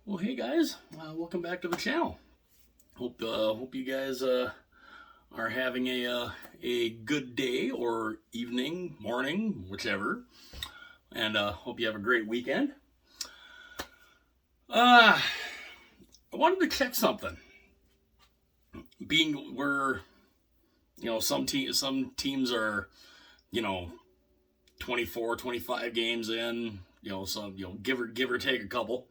Well, hey guys, welcome back to the channel. Hope you guys are having a good day or evening, morning, whichever, and hope you have a great weekend. I wanted to check something. Being we're some teams are 24, 25 games in. Some give or take a couple.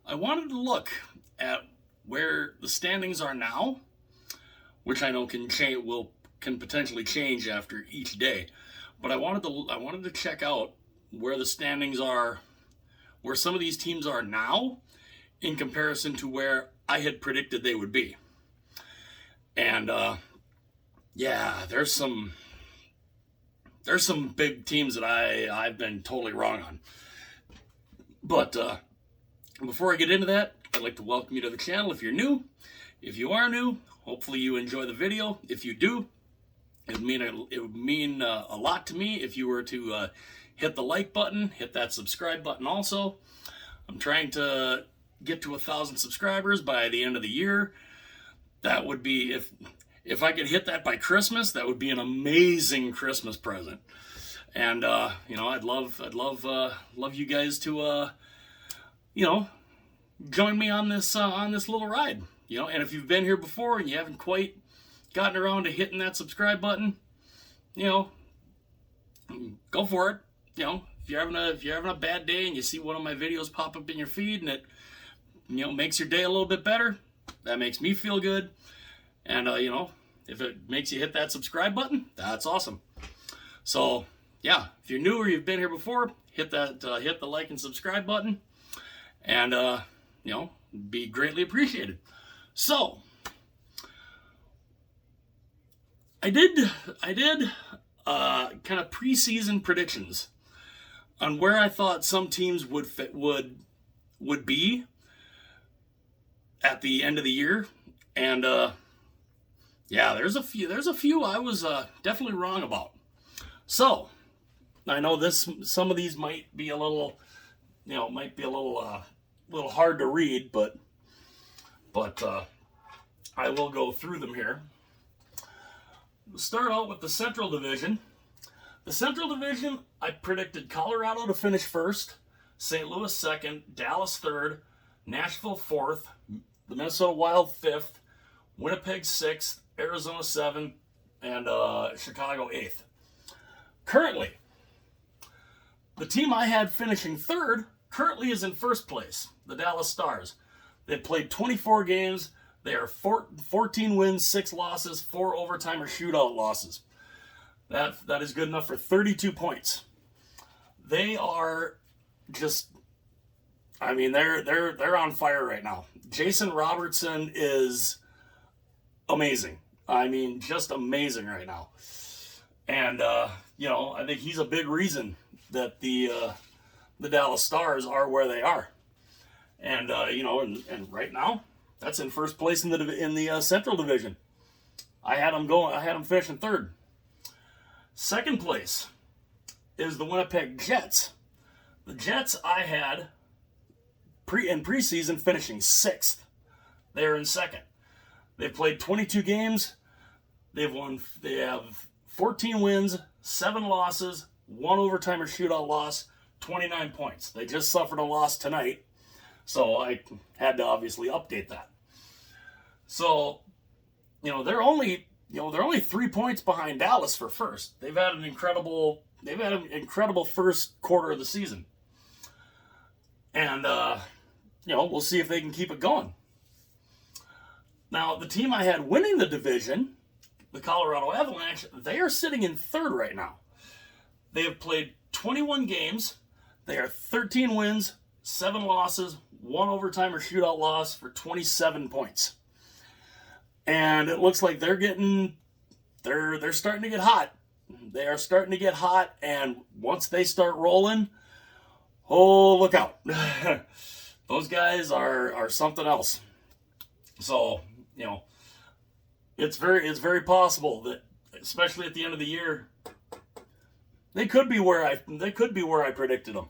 I wanted to look at where the standings are now, which I know can potentially change after each day. But I wanted to check out where the standings are, where some of these teams are now, in comparison to where I had predicted they would be. And yeah, there's some big teams that I've been totally wrong on. But before I get into that, I'd like to welcome you to the channel if you're new. If you are new, hopefully you enjoy the video. If you do, it would mean a lot to me if you were to hit the like button, hit that subscribe button also. I'm trying to get to 1,000 subscribers by the end of the year. That would be, if I could hit that by Christmas, that would be an amazing Christmas present. And I'd love you guys to join me on this little ride. And if you've been here before and you haven't quite gotten around to hitting that subscribe button, go for it. If you're having a bad day and you see one of my videos pop up in your feed and it makes your day a little bit better, that makes me feel good. And if it makes you hit that subscribe button, that's awesome. So yeah, if you're new or you've been here before, hit the like and subscribe button, and be greatly appreciated. So I did kind of preseason predictions on where I thought some teams would be at the end of the year, and yeah, there's a few I was definitely wrong about. So I know some of these might be a little little hard to read, but I will go through them here. We'll start out with the Central Division. The Central Division, I predicted Colorado to finish first, St. Louis second, Dallas third, Nashville fourth, the Minnesota Wild fifth, Winnipeg sixth, Arizona seventh, and Chicago eighth. Currently, the team I had finishing third currently is in first place, the Dallas Stars. They've played 24 games. They are 14 wins, 6 losses, 4 overtime or shootout losses. That is good enough for 32 points. They are just, they're on fire right now. Jason Robertson is amazing. Just amazing right now. And I think he's a big reason that the Dallas Stars are where they are. And and right now, that's in first place in the Central Division. I had them finishing third. Second place is the Winnipeg Jets. The Jets I had in preseason finishing sixth. They're in second. They've played 22 games. They have 14 wins, 7 losses, 1 overtime or shootout loss, 29 points. They just suffered a loss tonight, so I had to obviously update that. So, they're only 3 points behind Dallas for first. They've had an incredible first quarter of the season, and we'll see if they can keep it going. Now, the team I had winning the division, the Colorado Avalanche, they are sitting in third right now. They have played 21 games. They are 13 wins, 7 losses, 1 overtime or shootout loss for 27 points. And it looks like they're starting to get hot. They are starting to get hot, and once they start rolling, oh, look out. Those guys are something else. So, it's very possible that, especially at the end of the year, they could be where I predicted them.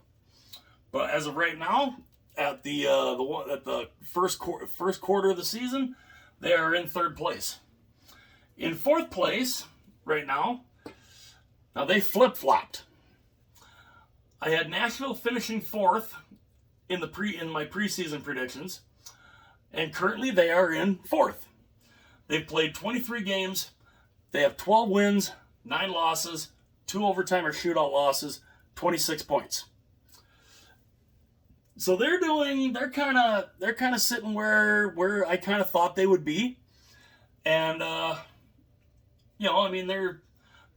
But as of right now, at the first quarter of the season, they are in third place. In fourth place right now they flip-flopped. I had Nashville finishing fourth in my preseason predictions, and currently they are in fourth. They've played 23 games. They have 12 wins, 9 losses, 2 overtime or shootout losses, 26 points. So they're kind of sitting where I kind of thought they would be, and I mean they're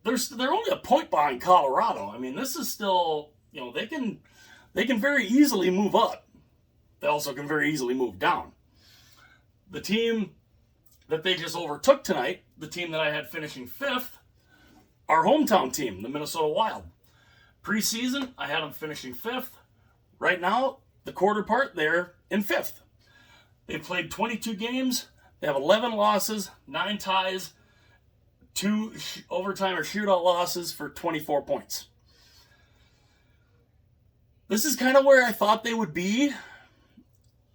only a point behind Colorado. I mean, this is still, they can very easily move up. They also can very easily move down. The team that they just overtook tonight, the team that I had finishing fifth, our hometown team, the Minnesota Wild. Preseason, I had them finishing fifth. Right now, the quarter part, they're in fifth. They've played 22 games. They have 11 losses, 9 ties, 2 overtime or shootout losses for 24 points. This is kind of where I thought they would be.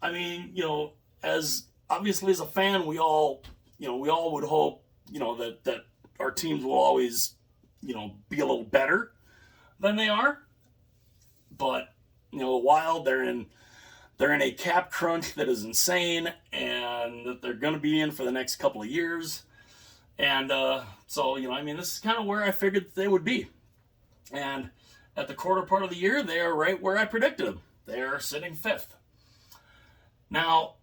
I mean, as obviously as a fan, we all would hope, that our teams will always, be a little better than they are. But, the Wild, they're in a cap crunch that is insane, and that they're going to be in for the next couple of years. And so, this is kind of where I figured they would be. And at the quarter part of the year, they are right where I predicted them. They are sitting fifth. Now,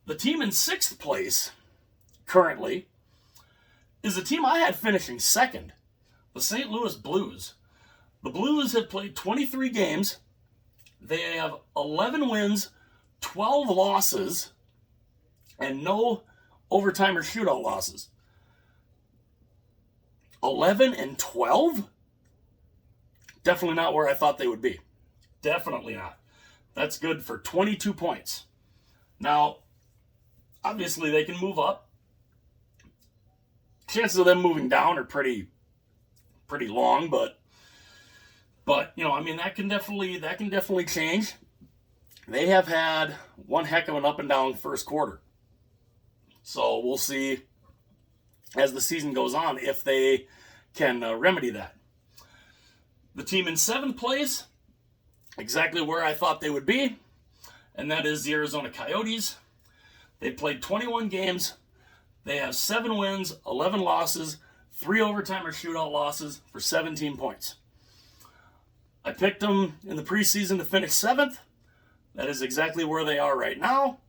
the team in sixth place currently is a team I had finishing second, the St. Louis Blues. The Blues have played 23 games. They have 11 wins, 12 losses, and no overtime or shootout losses. 11 and 12? Definitely not where I thought they would be. Definitely not. That's good for 22 points. Now, obviously they can move up. Chances of them moving down are pretty long, but that can definitely change. They have had one heck of an up and down first quarter. So we'll see as the season goes on if they can remedy that. The team in seventh place, exactly where I thought they would be, and that is the Arizona Coyotes. They played 21 games. They have 7 wins, 11 losses, 3 overtime or shootout losses for 17 points. I picked them in the preseason to finish 7th. That is exactly where they are right now.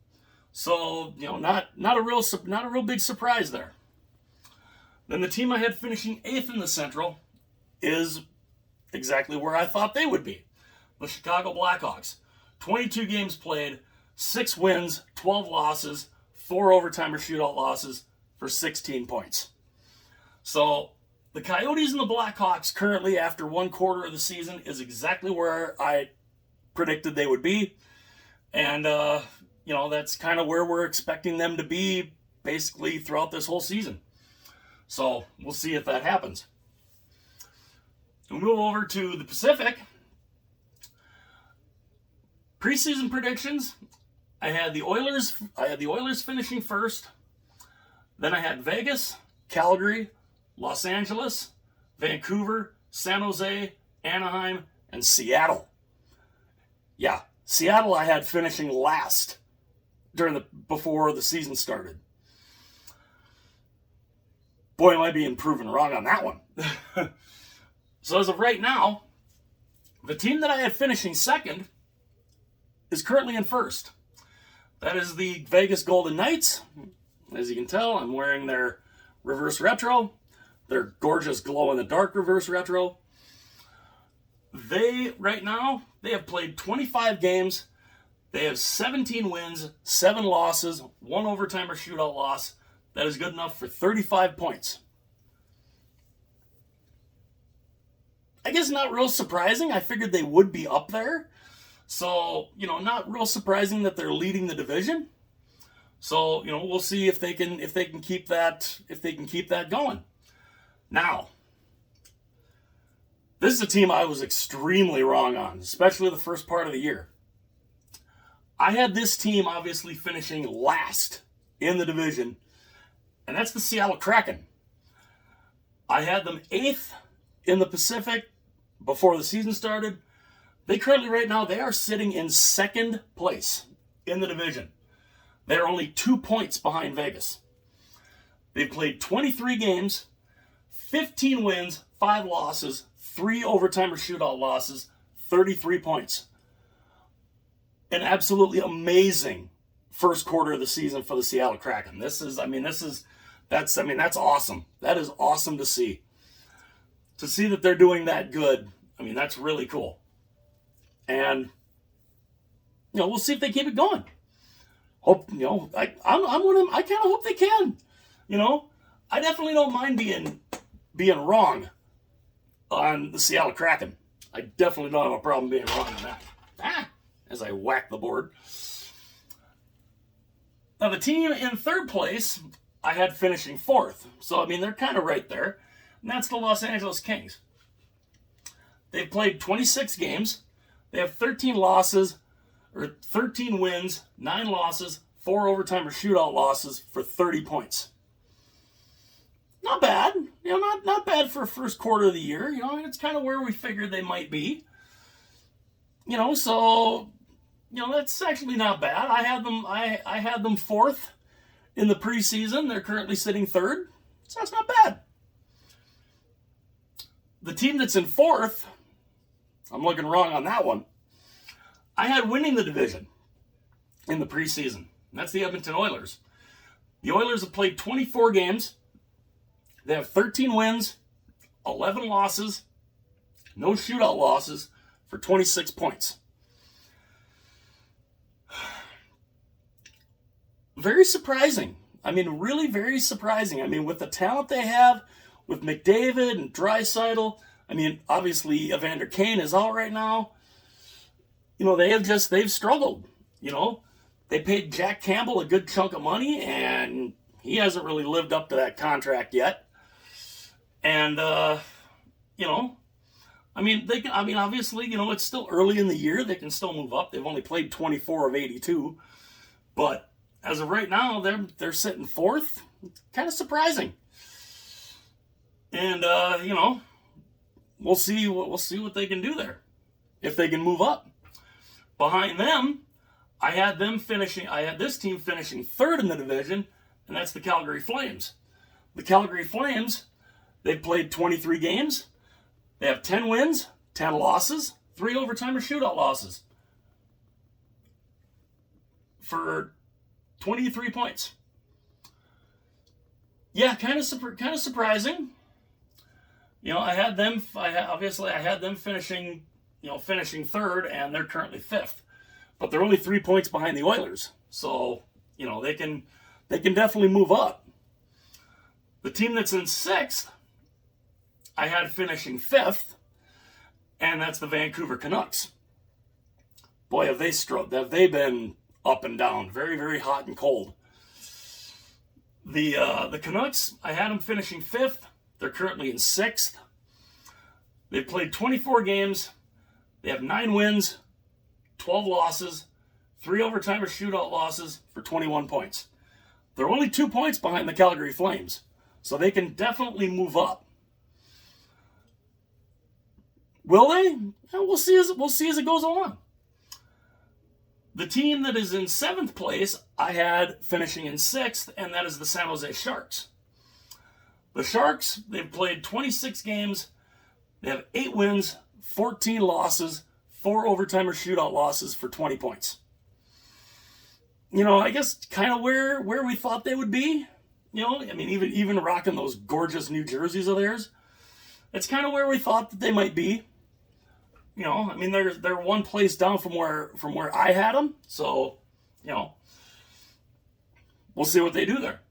So, not a real big surprise there. Then the team I had finishing 8th in the Central is exactly where I thought they would be. The Chicago Blackhawks. 22 games played, 6 wins, 12 losses, 4 overtime or shootout losses for 16 points. So the Coyotes and the Blackhawks currently, after one quarter of the season, is exactly where I predicted they would be. And, that's kind of where we're expecting them to be basically throughout this whole season. So we'll see if that happens. We'll move over to the Pacific. Preseason predictions. I had the Oilers finishing first. Then I had Vegas, Calgary, Los Angeles, Vancouver, San Jose, Anaheim, and Seattle. Yeah, Seattle I had finishing last before the season started. Boy, am I being proven wrong on that one. So as of right now, the team that I had finishing second is currently in first. That is the Vegas Golden Knights. As you can tell, I'm wearing their reverse retro. Their gorgeous glow-in-the-dark reverse retro. Right now, they have played 25 games. They have 17 wins, 7 losses, 1 overtime or shootout loss. That is good enough for 35 points. I guess not real surprising. I figured they would be up there. So, not real surprising that they're leading the division. So, we'll see if they can keep that going. Now, this is a team I was extremely wrong on, especially the first part of the year. I had this team obviously finishing last in the division, and that's the Seattle Kraken. I had them 8th in the Pacific before the season started. They currently, right now, they are sitting in 2nd place in the division. They're only 2 points behind Vegas. They've played 23 games, 15 wins, 5 losses, 3 overtime or shootout losses, 33 points. An absolutely amazing first quarter of the season for the Seattle Kraken. That's awesome. That is awesome to see. To see that they're doing that good, that's really cool. And, we'll see if they keep it going. Hope, I kind of hope they can. I definitely don't mind being wrong on the Seattle Kraken. I definitely don't have a problem being wrong on that. As I whack the board. Now, the team in 3rd place, I had finishing 4th. So, they're kind of right there. And that's the Los Angeles Kings. They've played 26 games. They have 13 wins, 9 losses, 4 overtime or shootout losses for 30 points. Not bad. Not bad for a first quarter of the year. It's kind of where we figured they might be. So, that's actually not bad. I had them 4th in the preseason. They're currently sitting 3rd. So that's not bad. The team that's in 4th, I'm looking wrong on that one. I had winning the division in the preseason. And that's the Edmonton Oilers. The Oilers have played 24 games. They have 13 wins, 11 losses, no shootout losses for 26 points. Very surprising. Really very surprising. With the talent they have, with McDavid and Draisaitl, obviously Evander Kane is out right now. They've struggled. They paid Jack Campbell a good chunk of money, and he hasn't really lived up to that contract yet. And, they can, obviously, it's still early in the year. They can still move up. They've only played 24 of 82. But as of right now, they're sitting 4th. Kind of surprising. And, we'll see what they can do there. If they can move up. Behind them, I had this team finishing 3rd in the division, and that's the Calgary Flames. The Calgary Flames, they've played 23 games. They have 10 wins, 10 losses, 3 overtime or shootout losses for 23 points. Yeah, kind of surprising. I had them finishing 3rd, and they're currently 5th. But they're only 3 points behind the Oilers. So, they can definitely move up. The team that's in 6th, I had finishing 5th, and that's the Vancouver Canucks. Boy, have they struggled. Have they been up and down. Very, very hot and cold. The Canucks, I had them finishing 5th. They're currently in 6th. They've played 24 games. They have 9 wins, 12 losses, 3 overtime or shootout losses for 21 points. They're only 2 points behind the Calgary Flames, so they can definitely move up. Will they? We'll see as it goes along. The team that is in 7th place, I had finishing in 6th, and that is the San Jose Sharks. The Sharks, they've played 26 games. They have 8 wins, 14 losses, 4 overtime or shootout losses for 20 points. I guess kind of where we thought they would be. Even rocking those gorgeous New Jerseys of theirs. It's kind of where we thought that they might be. They're one place down from where I had them. So, we'll see what they do there.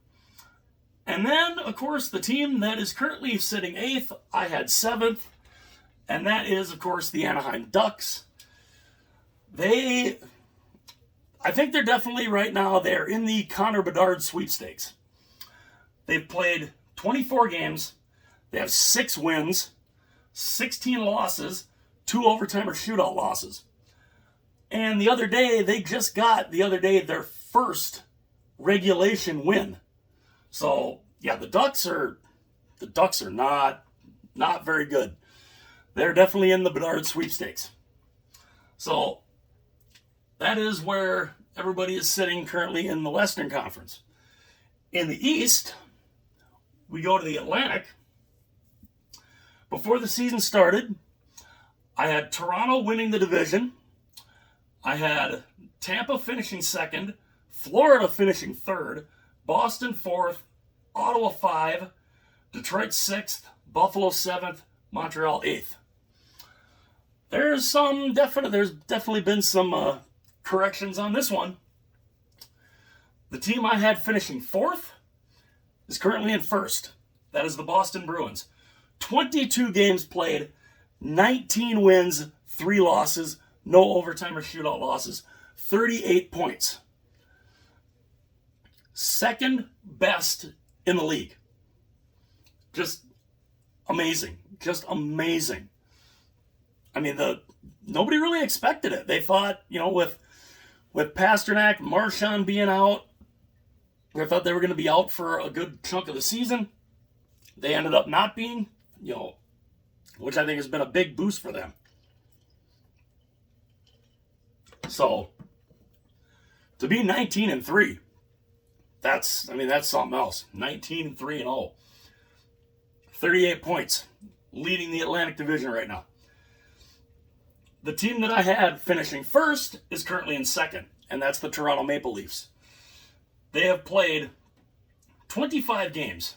And then, of course, the team that is currently sitting 8th, I had 7th. And that is, of course, the Anaheim Ducks. I think they're definitely right now, they're in the Connor Bedard sweepstakes. They've played 24 games. They have 6 wins, 16 losses, 2 overtime or shootout losses. And the other day, they just got their first regulation win. So yeah, the Ducks are not very good. They're definitely in the Bedard sweepstakes. So that is where everybody is sitting currently in the Western Conference. In the East, we go to the Atlantic. Before the season started, I had Toronto winning the division. I had Tampa finishing second, Florida finishing third, Boston fourth, Ottawa 5, Detroit 6th, Buffalo 7th, Montreal 8th. There's definitely been some corrections on this one. The team I had finishing 4th is currently in 1st. That is the Boston Bruins. 22 games played, 19 wins, 3 losses, no overtime or shootout losses, 38 points. Second best in the league. Just amazing. Just amazing. I mean, nobody really expected it. They thought, with Pastrnak, Marchand being out, they thought they were going to be out for a good chunk of the season. They ended up not being, which I think has been a big boost for them. So, to be 19-3, that's something else. 19-3-0. 38 points, leading the Atlantic Division right now. The team that I had finishing first is currently in second, and that's the Toronto Maple Leafs. They have played 25 games.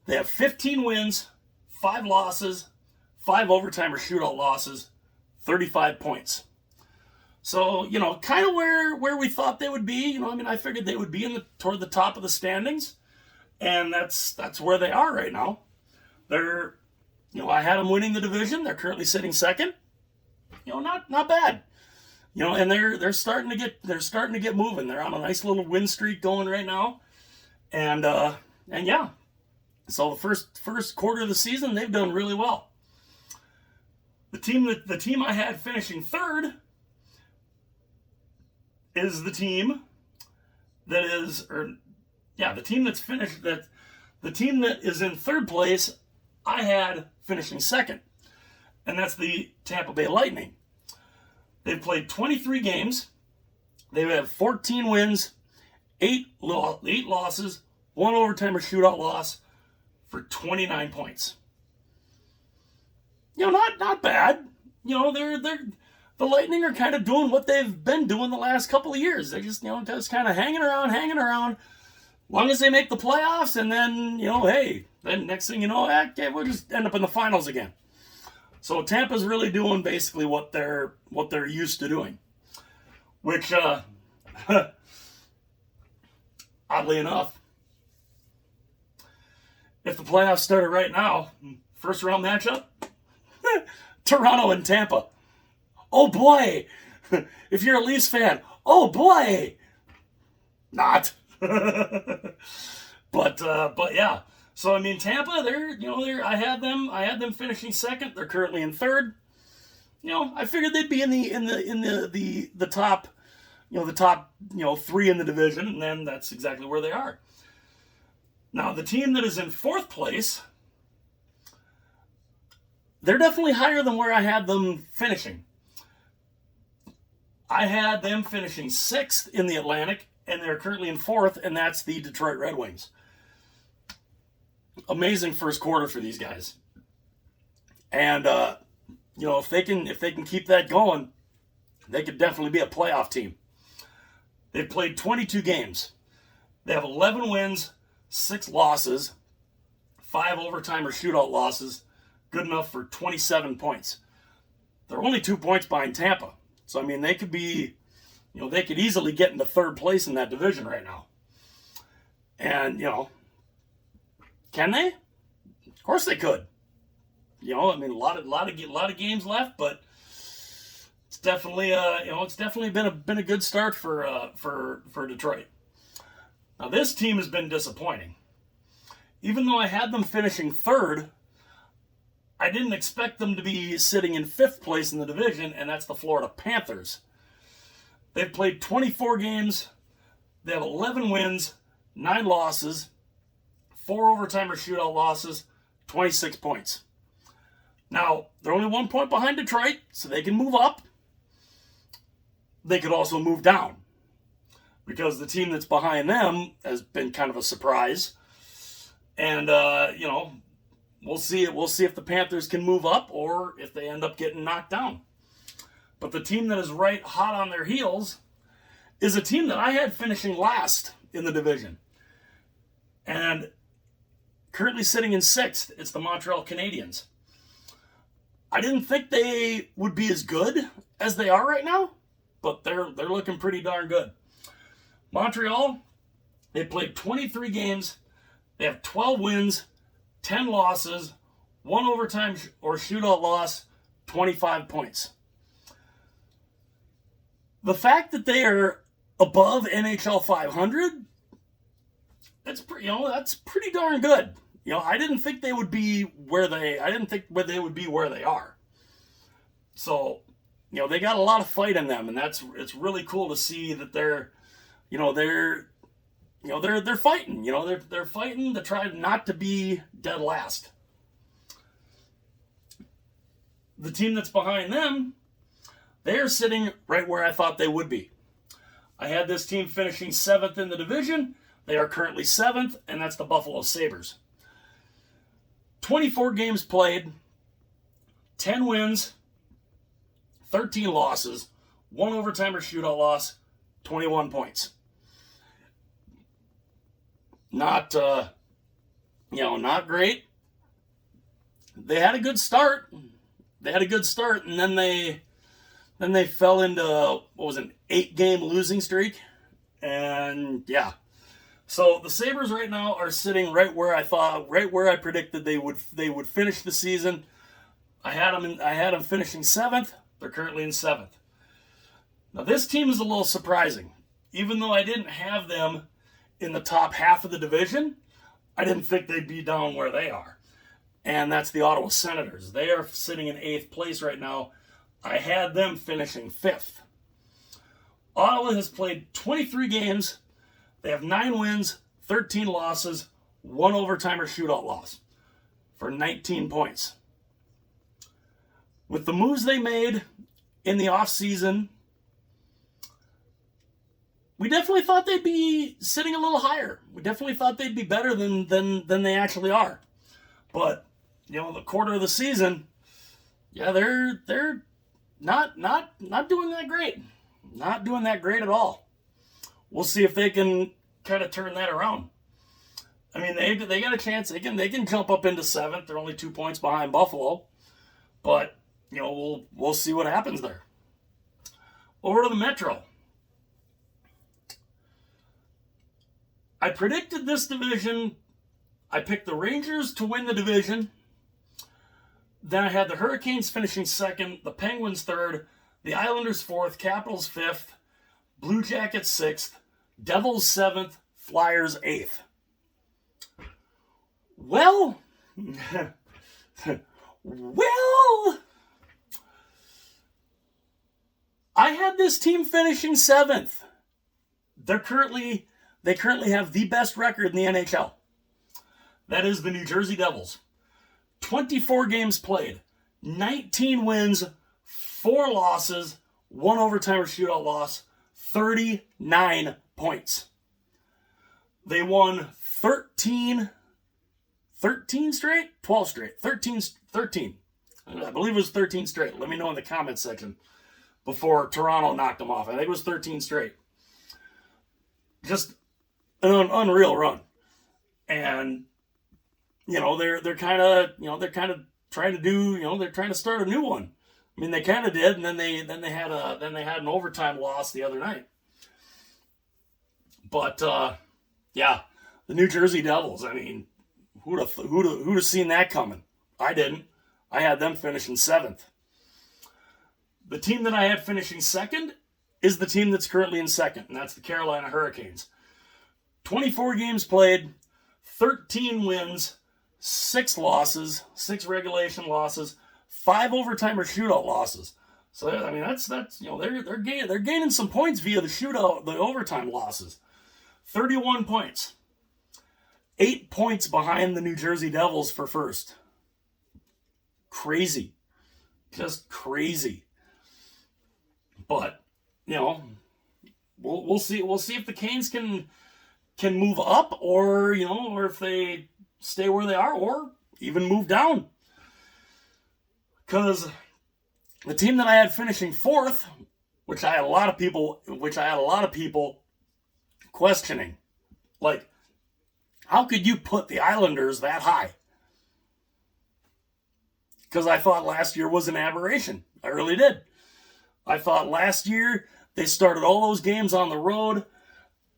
They have 15 wins, 5 losses, 5 overtime or shootout losses, 35 points. So, kind of where we thought they would be. I figured they would be toward the top of the standings, and that's where they are right now. They're, I had them winning the division. They're currently sitting second. Not bad. And they're starting to get moving. They're on a nice little win streak going right now, and yeah. So the first quarter of the season, they've done really well. The team I had finishing third is the team that is, the team that's finished the team that is in third place, I had finishing second, and that's the Tampa Bay Lightning. They've played 23 games. They have 14 wins, 8 losses, 1 overtime or shootout loss for 29 points. Not bad. The Lightning are kind of doing what they've been doing the last couple of years. They're just kind of hanging around. Long as they make the playoffs, and then, then next thing you know, we'll just end up in the finals again. So Tampa's really doing basically what they're used to doing, which, oddly enough, if the playoffs started right now, first round matchup, Toronto and Tampa. Oh boy! If you're a Leafs fan, oh boy! Not. But yeah. So Tampa, I had them finishing second. They're currently in third. I figured they'd be in the top, the top 3 in the division, and then that's exactly where they are. Now the team that is in fourth place, they're definitely higher than where I had them finishing. I had them finishing 6th in the Atlantic, and they're currently in 4th, and that's the Detroit Red Wings. Amazing first quarter for these guys. And, if they can keep that going, they could definitely be a playoff team. They've played 22 games. They have 11 wins, 6 losses, 5 overtime or shootout losses, good enough for 27 points. They're only 2 points behind Tampa. So, they could be, they could easily get into third place in that division right now. And, can they? Of course they could. A lot of games left, but it's definitely, been a good start for Detroit. Now, this team has been disappointing. Even though I had them finishing third, I didn't expect them to be sitting in 5th place in the division, and that's the Florida Panthers. They've played 24 games. They have 11 wins, 9 losses, 4 overtime or shootout losses, 26 points. Now, they're only 1 point behind Detroit, so they can move up. They could also move down because the team that's behind them has been kind of a surprise. And, we'll see. We'll see if the Panthers can move up or if they end up getting knocked down. But the team that is right hot on their heels is a team that I had finishing last in the division. And currently sitting in 6th, it's the Montreal Canadiens. I didn't think they would be as good as they are right now, but they're looking pretty darn good. Montreal, they played 23 games. They have 12 wins, 10 losses, 1 overtime or shootout loss, 25 points. The fact that they are above NHL 500, that's pretty darn good. I didn't think they would be where they are. So, they got a lot of fight in them, and it's really cool to see that they're fighting. They're fighting to try not to be dead last. The team that's behind them, they are sitting right where I thought they would be. I had this team finishing 7th in the division. They are currently 7th, and that's the Buffalo Sabres. 24 games played, 10 wins, 13 losses, 1 overtime or shootout loss, 21 points. Not great. They had a good start. And then they fell into, 8-game losing streak. And yeah. So the Sabres right now are sitting right where I predicted they would finish the season. I had them finishing 7th. They're currently in 7th. Now this team is a little surprising. Even though I didn't have them in the top half of the division, I didn't think they'd be down where they are. And that's the Ottawa Senators. They are sitting in 8th place right now. I had them finishing 5th. Ottawa has played 23 games. They have 9 wins, 13 losses, 1 overtime or shootout loss for 19 points. With the moves they made in the offseason, we definitely thought they'd be sitting a little higher. We definitely thought they'd be better than they actually are. But, the quarter of the season, they're not doing that great. Not doing that great at all. We'll see if they can kind of turn that around. I mean, they got a chance. They can jump up into 7th. They're only 2 points behind Buffalo. But, we'll see what happens there. Over to the Metro. I predicted this division. I picked the Rangers to win the division. Then I had the Hurricanes finishing 2nd, the Penguins 3rd, the Islanders 4th, Capitals 5th, Blue Jackets 6th, Devils 7th, Flyers 8th. Well, I had this team finishing 7th. They currently have the best record in the NHL. That is the New Jersey Devils. 24 games played, 19 wins, 4 losses, 1 overtime or shootout loss, 39 points. They won 13 straight? 12 straight. 13. I believe it was 13 straight. Let me know in the comments section before Toronto knocked them off. I think it was 13 straight. Just an unreal run. And they're kind of trying to do, they're trying to start a new one. I mean, they kind of did, and then they had an overtime loss the other night. But the New Jersey Devils. I mean, who'd have seen that coming? I didn't. I had them finishing 7th. The team that I had finishing 2nd is the team that's currently in 2nd, and that's the Carolina Hurricanes. 24 games played, 13 wins, 6 losses, 6 regulation losses, 5 overtime or shootout losses, So I mean that's they're gaining some points via the shootout, the overtime losses. 31 points. 8 points behind the New Jersey Devils for first. Crazy. Just crazy. But, we'll see. We'll see if the Canes can move up, or or if they stay where they are, or even move down. Because the team that I had finishing fourth, which I had a lot of people questioning, like, how could you put the Islanders that high? Because I thought last year was an aberration. I really did. I thought last year they started all those games on the road,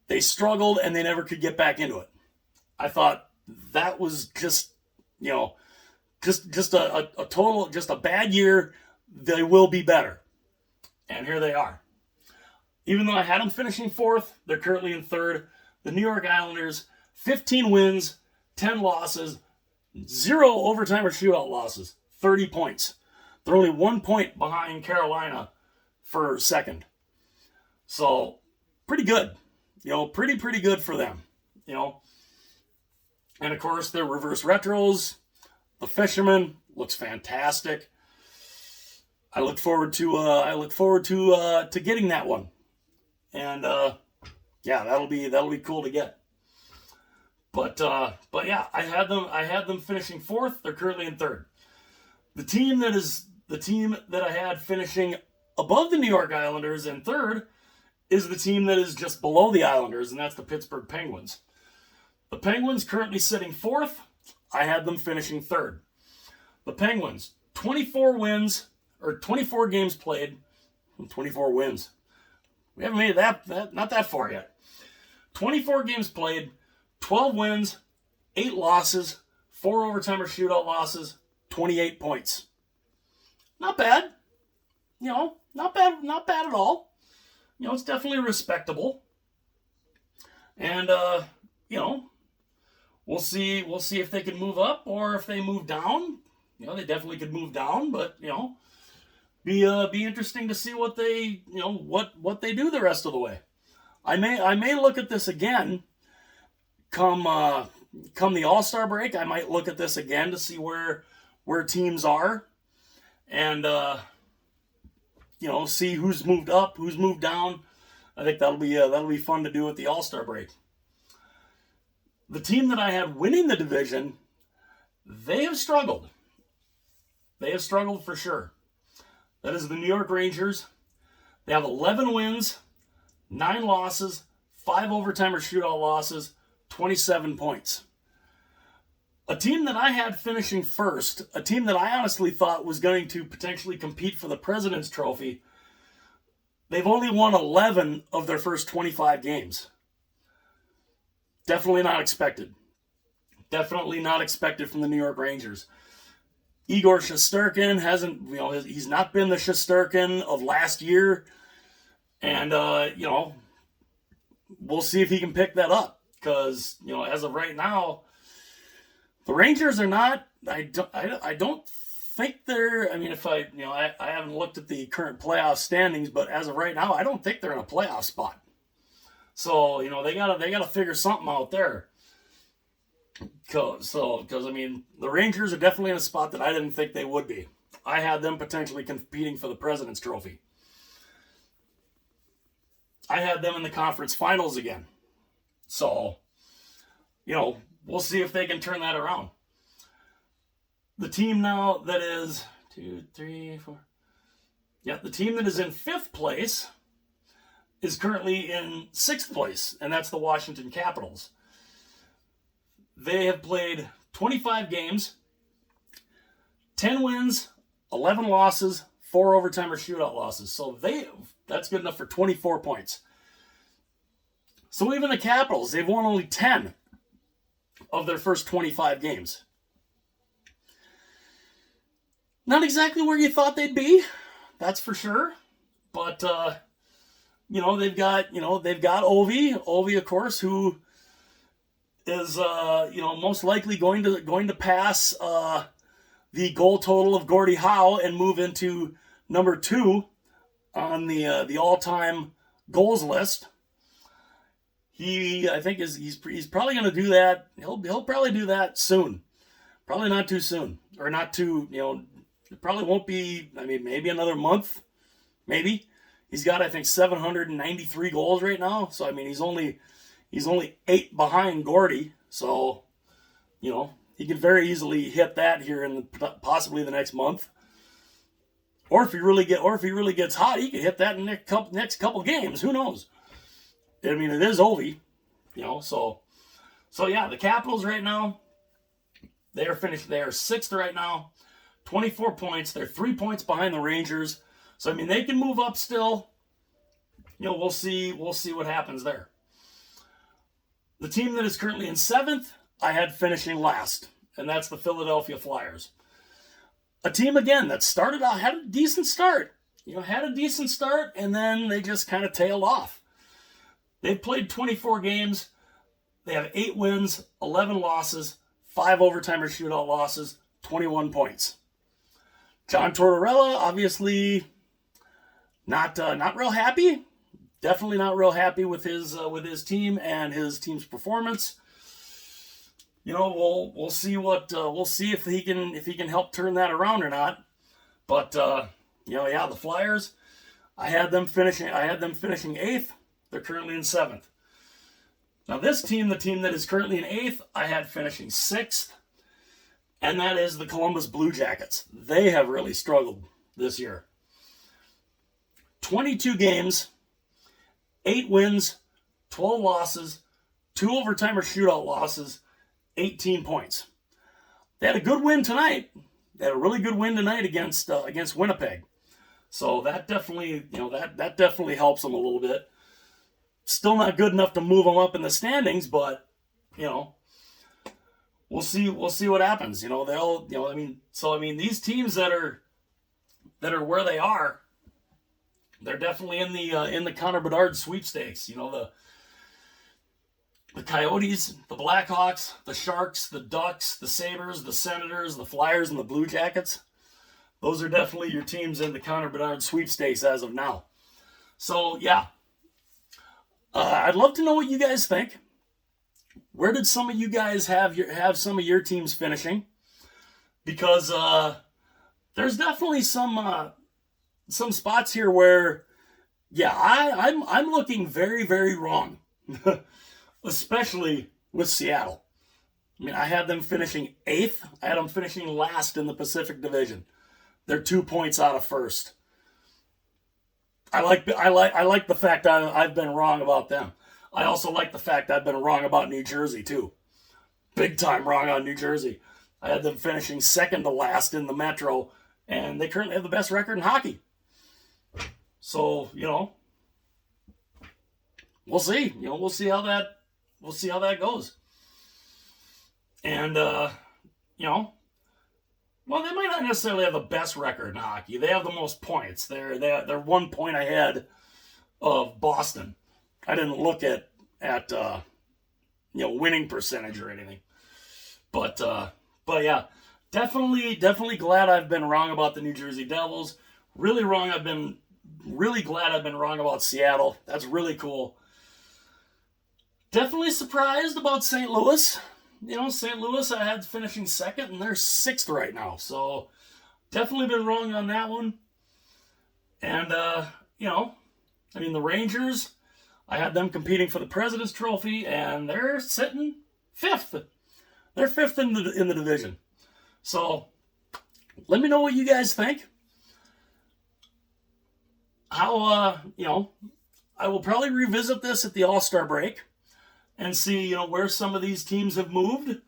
they struggled, and they never could get back into it. I thought that was just a total, just a bad year. They will be better. And here they are. Even though I had them finishing fourth, they're currently in third. The New York Islanders, 15 wins, 10 losses, 0 overtime or shootout losses, 30 points. They're only 1 point behind Carolina for second. So, pretty good. Pretty good for them. And of course, their reverse retros. The Fisherman looks fantastic. I look forward to getting that one. And that'll be cool to get. But yeah, I had them finishing fourth. They're currently in third. The team that I had finishing above the New York Islanders in third is the team that is just below the Islanders, and that's the Pittsburgh Penguins. The Penguins currently sitting fourth. I had them finishing third. The Penguins, 24 wins, or 24 games played, 24 wins. We haven't made that not that far yet. 24 games played, 12 wins, 8 losses, 4 overtime or shootout losses, 28 points. Not bad. Not bad at all. It's definitely respectable. And we'll see if they can move up or if they move down. They definitely could move down, but be interesting to see what they what they do the rest of the way. I may look at this again come the All-Star break. I might look at this again to see where teams are, and see who's moved up, who's moved down. I think that'll be fun to do at the All-Star break. The team that I had winning the division, they have struggled. They have struggled for sure. That is the New York Rangers. They have 11 wins, 9 losses, 5 overtime or shootout losses, 27 points. A team that I had finishing first, a team that I honestly thought was going to potentially compete for the President's Trophy, they've only won 11 of their first 25 games. Definitely not expected. Definitely not expected from the New York Rangers. Igor Shesterkin hasn't, he's not been the Shesterkin of last year. And, we'll see if he can pick that up. Because, as of right now, the Rangers are not, I don't think they're, if I haven't looked at the current playoff standings, but as of right now, I don't think they're in a playoff spot. So, they gotta figure something out there. Because the Rangers are definitely in a spot that I didn't think they would be. I had them potentially competing for the President's Trophy. I had them in the conference finals again. So, we'll see if they can turn that around. The team now that is 2, 3, 4. Yeah, the team that is in 5th place is currently in 6th place, and that's the Washington Capitals. They have played 25 games, 10 wins, 11 losses, 4 overtime or shootout losses. So that's good enough for 24 points. So even the Capitals, they've won only 10 of their first 25 games. Not exactly where you thought they'd be, that's for sure. But they've got Ovi. Ovi, of course, who is most likely going to pass the goal total of Gordie Howe and move into number 2 on the all-time goals list. I think he's probably going to do that. He'll probably do that soon. Probably not too soon, or not too, it probably won't be. I mean, maybe another month, maybe. He's got, I think, 793 goals right now. So I mean, he's only 8 behind Gordy. So, he could very easily hit that here in possibly the next month. Or if he really gets hot, he could hit that in the next couple games. Who knows? I mean, it is Ovi, So yeah, the Capitals right now, they are 6th right now, 24 points. They're 3 points behind the Rangers. So I mean, they can move up still. We'll see what happens there. The team that is currently in 7th, I had finishing last, and that's the Philadelphia Flyers. A team, again, that started out, had a decent start. And then they just kind of tailed off. They've played 24 games. They have 8 wins, 11 losses, 5 overtime or shootout losses, 21 points. John Tortorella, obviously not real happy. Definitely not real happy with his team and his team's performance. We'll see if he can help turn that around or not. But the Flyers, I had them finishing 8th. They're currently in 7th. Now this team, the team that is currently in 8th, I had finishing 6th, and that is the Columbus Blue Jackets. They have really struggled this year. 22 games, 8 wins, 12 losses, 2 overtime or shootout losses, 18 points. They had a good win tonight. They had a really good win tonight against Winnipeg. So that definitely, that definitely helps them a little bit. Still not good enough to move them up in the standings, but we'll see what happens. These teams that are where they are, they're definitely in the Connor Bedard sweepstakes. The Coyotes, the Blackhawks, the Sharks, the Ducks, the Sabres, the Senators, the Flyers, and the Blue Jackets. Those are definitely your teams in the Connor Bedard sweepstakes as of now. So yeah. I'd love to know what you guys think. Where did some of you guys have some of your teams finishing? Because there's definitely some spots here where, I'm looking very, very wrong, especially with Seattle. I mean, I had them finishing 8th. I had them finishing last in the Pacific Division. They're 2 points out of first. I like the fact I've been wrong about them. I also like the fact I've been wrong about New Jersey too. Big time wrong on New Jersey. I had them finishing 2nd to last in the Metro, and they currently have the best record in hockey. So, we'll see. We'll see how that goes. And well, they might not necessarily have the best record in hockey. They have the most points. They're 1 point ahead of Boston. I didn't look at winning percentage or anything. But yeah, definitely glad I've been wrong about the New Jersey Devils. Really glad I've been wrong about Seattle. That's really cool. Definitely surprised about St. Louis. St. Louis I had finishing 2nd, and they're 6th right now. So definitely been wrong on that one. And, the Rangers, I had them competing for the President's Trophy, and they're sitting 5th. They're 5th in the division. So let me know what you guys think. How, I will probably revisit this at the All-Star break. And see, where some of these teams have moved,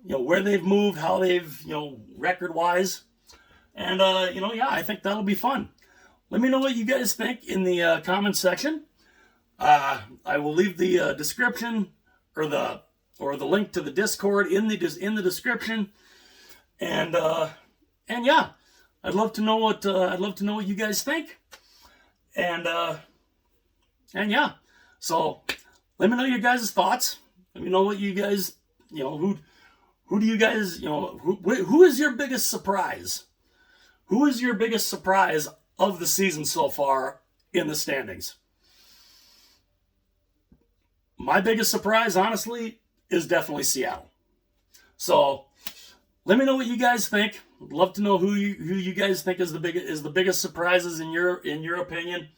where they've moved, how they've, record-wise. And, I think that'll be fun. Let me know what you guys think in the comment section. I will leave the description or the link to the Discord in the description. And yeah, I'd love to know what you guys think. And yeah, so let me know your guys' thoughts. Let me know what you guys, who do you guys, who is your biggest surprise? Who is your biggest surprise of the season so far in the standings. My biggest surprise, honestly, is definitely Seattle. So let me know what you guys think. I'd love to know who you guys think is the biggest surprises in your opinion.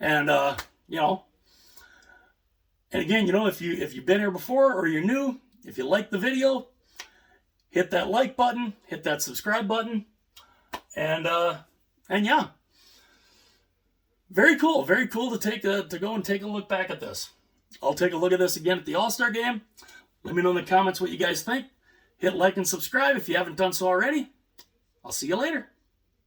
And and again, if you've been here before or you're new, if you like the video, hit that like button, hit that subscribe button, and yeah, very cool to go and take a look back at this. I'll take a look at this again at the All-Star game. Let me know in the comments what you guys think. Hit like and subscribe if you haven't done so already. I'll see you later.